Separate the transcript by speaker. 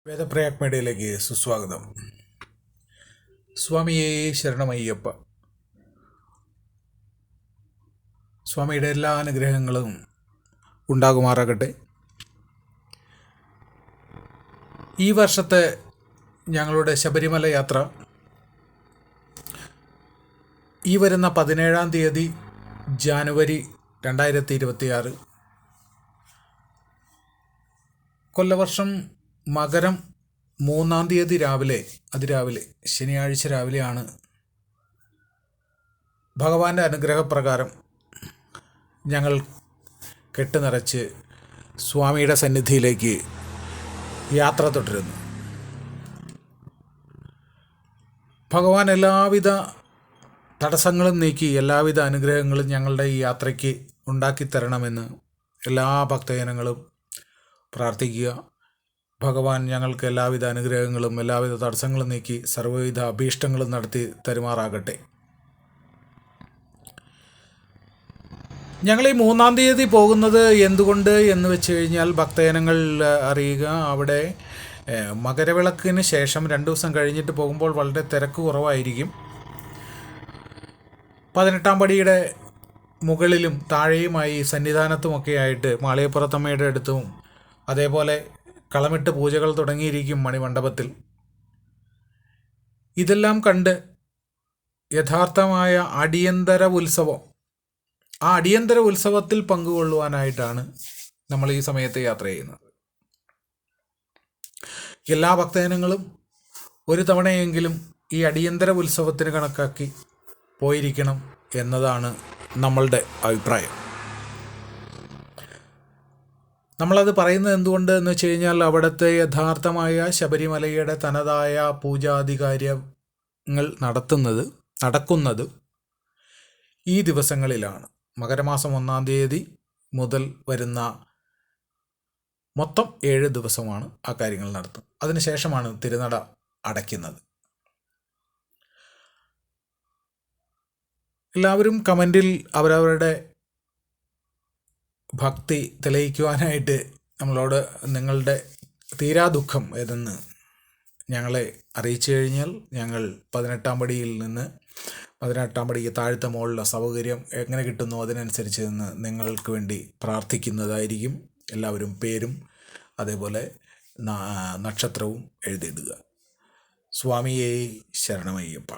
Speaker 1: വേദപ്രയാഗ് മീഡിയയിലേക്ക് സുസ്വാഗതം. സ്വാമിയേ ശരണമയ്യപ്പ. സ്വാമിയുടെ എല്ലാ അനുഗ്രഹങ്ങളും ഉണ്ടാകുമാറാകട്ടെ. ഈ വർഷത്തെ ഞങ്ങളുടെ ശബരിമല യാത്ര ഈ വരുന്ന 17-ാം തീയതി ജാനുവരി 2026 കൊല്ലവർഷം മകരം 3-ാം തീയതി അതിരാവിലെ ശനിയാഴ്ച രാവിലെയാണ് ഭഗവാന്റെ അനുഗ്രഹപ്രകാരം ഞങ്ങൾ കെട്ടുനിറച്ച് സ്വാമിയുടെ സന്നിധിയിലേക്ക് യാത്ര തുടരുന്നു. ഭഗവാൻ എല്ലാവിധ തടസ്സങ്ങളും നീക്കി എല്ലാവിധ അനുഗ്രഹങ്ങളും ഞങ്ങളുടെ ഈ യാത്രയ്ക്ക് ഉണ്ടാക്കിത്തരണമെന്ന് എല്ലാ ഭക്തജനങ്ങളും പ്രാർത്ഥിക്കുക. ഭഗവാൻ ഞങ്ങൾക്ക് എല്ലാവിധ അനുഗ്രഹങ്ങളും എല്ലാവിധ തടസ്സങ്ങളും നീക്കി സർവ്വവിധ അഭീഷ്ടങ്ങളും നടത്തി തരുമാറാകട്ടെ. ഞങ്ങൾ ഈ 3-ാം തീയതി പോകുന്നത് എന്തുകൊണ്ട് എന്ന് വെച്ച് കഴിഞ്ഞാൽ ഭക്തജനങ്ങൾ അറിയുക, അവിടെ മകരവിളക്കിന് ശേഷം 2 ദിവസം കഴിഞ്ഞിട്ട് പോകുമ്പോൾ വളരെ തിരക്ക് കുറവായിരിക്കും. 18-ാം പടിയുടെ മുകളിലും താഴെയുമായി സന്നിധാനത്തുമൊക്കെ ആയിട്ട് മാളികപ്പുറത്തമ്മയുടെ അടുത്തും അതേപോലെ കളമിട്ട് പൂജകൾ തുടങ്ങിയിരിക്കും മണിമണ്ഡപത്തിൽ. ഇതെല്ലാം കണ്ട് യഥാർത്ഥമായ അടിയന്തര ഉത്സവം, ആ അടിയന്തര ഉത്സവത്തിൽ പങ്കുകൊള്ളുവാനായിട്ടാണ് നമ്മൾ ഈ സമയത്ത് യാത്ര ചെയ്യുന്നത്. എല്ലാ ഭക്തജനങ്ങളും ഒരു തവണയെങ്കിലും ഈ അടിയന്തര ഉത്സവത്തിന് കണക്കാക്കി പോയിരിക്കണം എന്നതാണ് നമ്മളുടെ അഭിപ്രായം. നമ്മളത് പറയുന്നത് എന്തുകൊണ്ട് എന്ന് വെച്ച് കഴിഞ്ഞാൽ അവിടുത്തെ യഥാർത്ഥമായ ശബരിമലയുടെ തനതായ പൂജാധികാര്യങ്ങൾ നടക്കുന്നത് ഈ ദിവസങ്ങളിലാണ്. മകരമാസം 1-ാം തീയതി മുതൽ വരുന്ന മൊത്തം 7 ദിവസമാണ് ആ കാര്യങ്ങൾ നടത്തുന്നത്. അതിനുശേഷമാണ് തിരുനട അടയ്ക്കുന്നത്. എല്ലാവരും കമൻറ്റിൽ അവരവരുടെ ഭക്തി തെളിയിക്കുവാനായിട്ട് നമ്മളോട് നിങ്ങളുടെ തീരാ ദുഃഖം ഏതെന്ന് ഞങ്ങളെ അറിയിച്ചു കഴിഞ്ഞാൽ ഞങ്ങൾ 18-ാം പടിയിൽ നിന്ന് 18-ാം പടിക്ക് താഴത്തെ മുകളിലുള്ള സൗകര്യം എങ്ങനെ കിട്ടുന്നു അതിനനുസരിച്ച് നിന്ന് നിങ്ങൾക്ക് വേണ്ടി പ്രാർത്ഥിക്കുന്നതായിരിക്കും. എല്ലാവരും പേരും അതേപോലെ നക്ഷത്രവും എഴുതിയിടുക. സ്വാമിയേ ശരണമയ്യപ്പ.